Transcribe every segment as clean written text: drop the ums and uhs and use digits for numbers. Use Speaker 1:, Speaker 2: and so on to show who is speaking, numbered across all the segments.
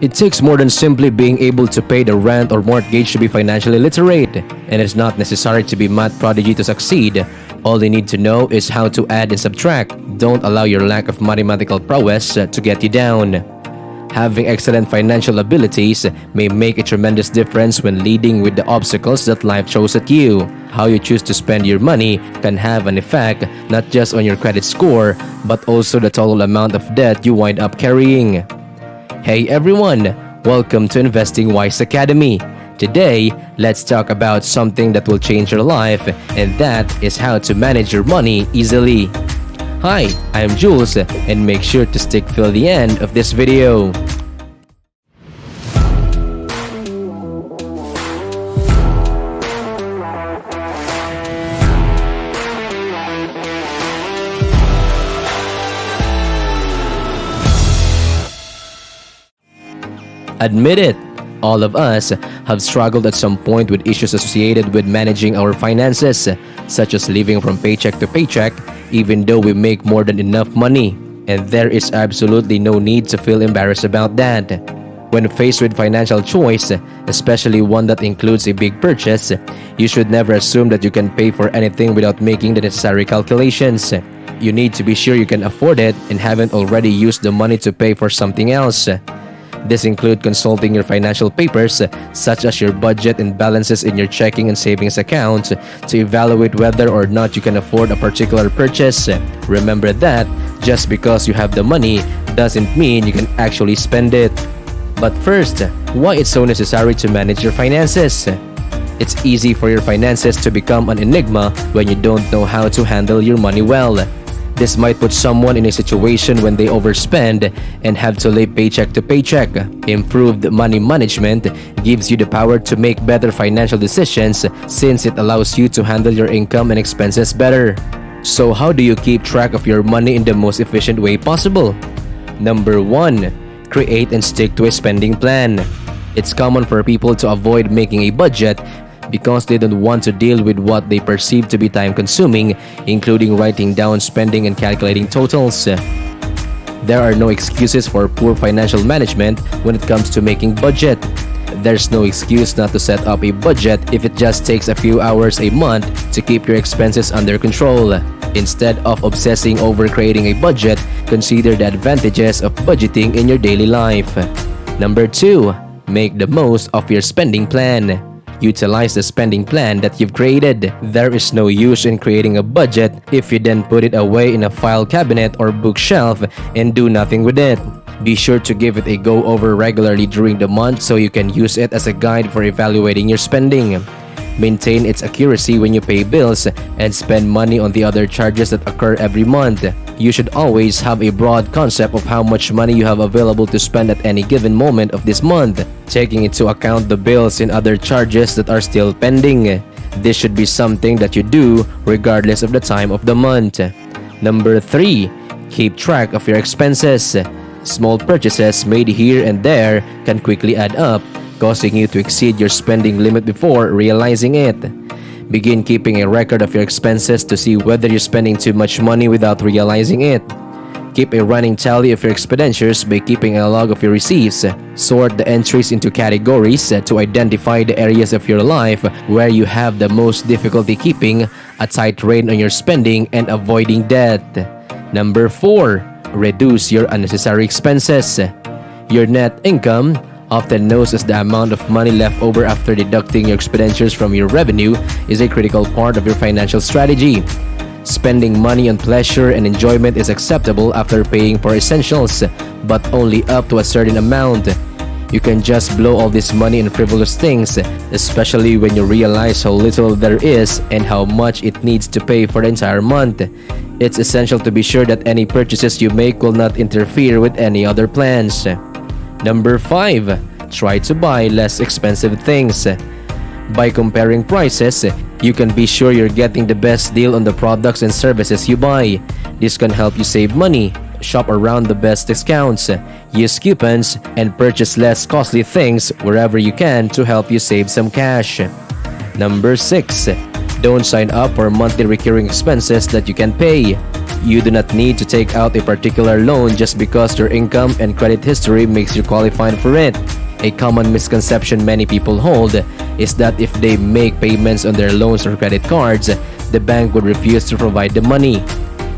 Speaker 1: It takes more than simply being able to pay the rent or mortgage to be financially literate, and it's not necessary to be math prodigy to succeed. All you need to know is how to add and subtract. Don't allow your lack of mathematical prowess to get you down. Having excellent financial abilities may make a tremendous difference when leading with the obstacles that life throws at you. How you choose to spend your money can have an effect not just on your credit score, but also the total amount of debt you wind up carrying. Hey everyone! Welcome to Investing Wise Academy. Today, let's talk about something that will change your life, and that is how to manage your money easily. Hi, I'm Jules, and make sure to stick till the end of this video. Admit it, all of us have struggled at some point with issues associated with managing our finances, such as living from paycheck to paycheck, even though we make more than enough money. And there is absolutely no need to feel embarrassed about that. When faced with financial choice, especially one that includes a big purchase, you should never assume that you can pay for anything without making the necessary calculations. You need to be sure you can afford it and haven't already used the money to pay for something else. This includes consulting your financial papers, such as your budget and balances in your checking and savings account, to evaluate whether or not you can afford a particular purchase. Remember that just because you have the money doesn't mean you can actually spend it. But first, why it's so necessary to manage your finances? It's easy for your finances to become an enigma when you don't know how to handle your money well. This might put someone in a situation when they overspend and have to live paycheck to paycheck. Improved money management gives you the power to make better financial decisions since it allows you to handle your income and expenses better. So how do you keep track of your money in the most efficient way possible? Number 1. Create and stick to a spending plan. It's common for people to avoid making a budget because they don't want to deal with what they perceive to be time-consuming, including writing down spending and calculating totals. There are no excuses for poor financial management when it comes to making budget. There's no excuse not to set up a budget if it just takes a few hours a month to keep your expenses under control. Instead of obsessing over creating a budget, consider the advantages of budgeting in your daily life. Number 2. Make the most of your spending plan. Utilize the spending plan that you've created. There is no use in creating a budget if you then put it away in a file cabinet or bookshelf and do nothing with it. Be sure to give it a go-over regularly during the month so you can use it as a guide for evaluating your spending. Maintain its accuracy when you pay bills and spend money on the other charges that occur every month. You should always have a broad concept of how much money you have available to spend at any given moment of this month, taking into account the bills and other charges that are still pending. This should be something that you do regardless of the time of the month. Number 3. Keep track of your expenses. Small purchases made here and there can quickly add up, causing you to exceed your spending limit before realizing it. Begin keeping a record of your expenses to see whether you're spending too much money without realizing it. Keep a running tally of your expenditures by keeping a log of your receipts. Sort the entries into categories to identify the areas of your life where you have the most difficulty keeping a tight rein on your spending and avoiding debt. Number 4. Reduce your unnecessary expenses. Your net income, often known as the amount of money left over after deducting your expenditures from your revenue, is a critical part of your financial strategy. Spending money on pleasure and enjoyment is acceptable after paying for essentials, but only up to a certain amount. You can just blow all this money in frivolous things, especially when you realize how little there is and how much it needs to pay for the entire month. It's essential to be sure that any purchases you make will not interfere with any other plans. Number 5. Try to buy less expensive things. By comparing prices, you can be sure you're getting the best deal on the products and services you buy. This can help you save money, shop around the best discounts, use coupons, and purchase less costly things wherever you can to help you save some cash. Number 6. Don't sign up for monthly recurring expenses that you can pay. You do not need to take out a particular loan just because your income and credit history makes you qualified for it. A common misconception many people hold is that if they make payments on their loans or credit cards, the bank would refuse to provide the money.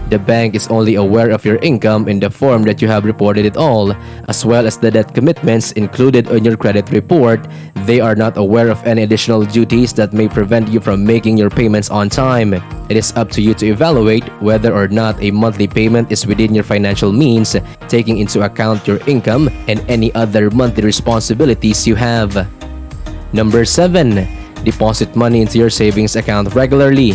Speaker 1: The bank is only aware of your income in the form that you have reported it all, as well as the debt commitments included on your credit report. They are not aware of any additional duties that may prevent you from making your payments on time. It is up to you to evaluate whether or not a monthly payment is within your financial means, taking into account your income and any other monthly responsibilities you have. Number 7. Deposit money into your savings account regularly.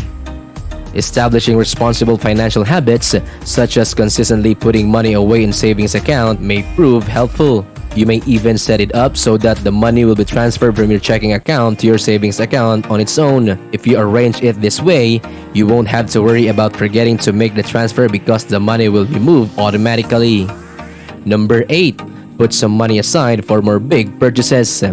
Speaker 1: Establishing responsible financial habits, such as consistently putting money away in savings account, may prove helpful. You may even set it up so that the money will be transferred from your checking account to your savings account on its own. If you arrange it this way, you won't have to worry about forgetting to make the transfer because the money will be moved automatically. Number 8. Put some money aside for more big purchases.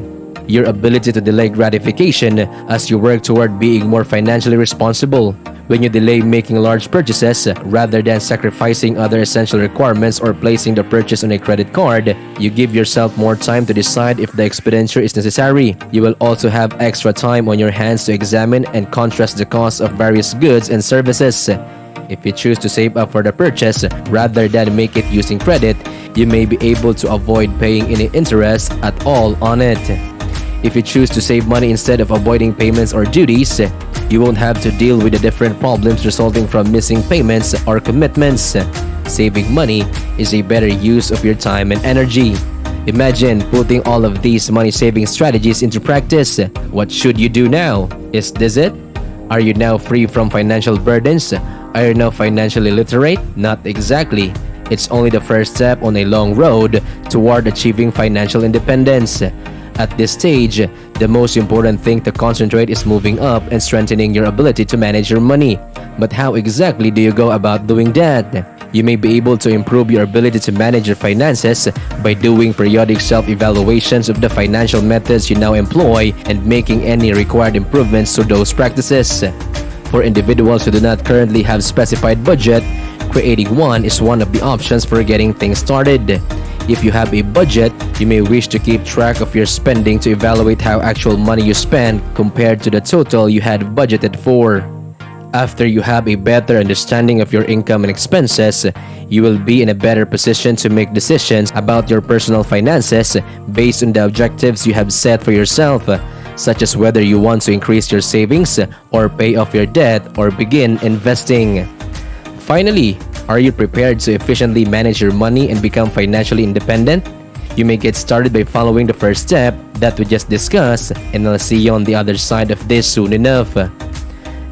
Speaker 1: Your ability to delay gratification as you work toward being more financially responsible. When you delay making large purchases rather than sacrificing other essential requirements or placing the purchase on a credit card, you give yourself more time to decide if the expenditure is necessary. You will also have extra time on your hands to examine and contrast the cost of various goods and services. If you choose to save up for the purchase rather than make it using credit, you may be able to avoid paying any interest at all on it. If you choose to save money instead of avoiding payments or duties, you won't have to deal with the different problems resulting from missing payments or commitments. Saving money is a better use of your time and energy. Imagine putting all of these money-saving strategies into practice. What should you do now? Is this it? Are you now free from financial burdens? Are you now financially literate? Not exactly. It's only the first step on a long road toward achieving financial independence. At this stage, the most important thing to concentrate is moving up and strengthening your ability to manage your money. But how exactly do you go about doing that? You may be able to improve your ability to manage your finances by doing periodic self-evaluations of the financial methods you now employ and making any required improvements to those practices. For individuals who do not currently have specified budget, creating one is one of the options for getting things started. If you have a budget, you may wish to keep track of your spending to evaluate how actual money you spend compared to the total you had budgeted for. After you have a better understanding of your income and expenses, you will be in a better position to make decisions about your personal finances based on the objectives you have set for yourself, such as whether you want to increase your savings or pay off your debt or begin investing. Finally, are you prepared to efficiently manage your money and become financially independent? You may get started by following the first step that we just discussed, and I'll see you on the other side of this soon enough.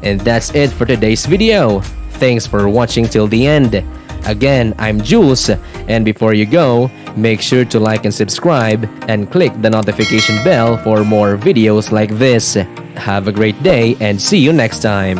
Speaker 1: And that's it for today's video. Thanks for watching till the end. Again, I'm Jules, and before you go, make sure to like and subscribe and click the notification bell for more videos like this. Have a great day and see you next time.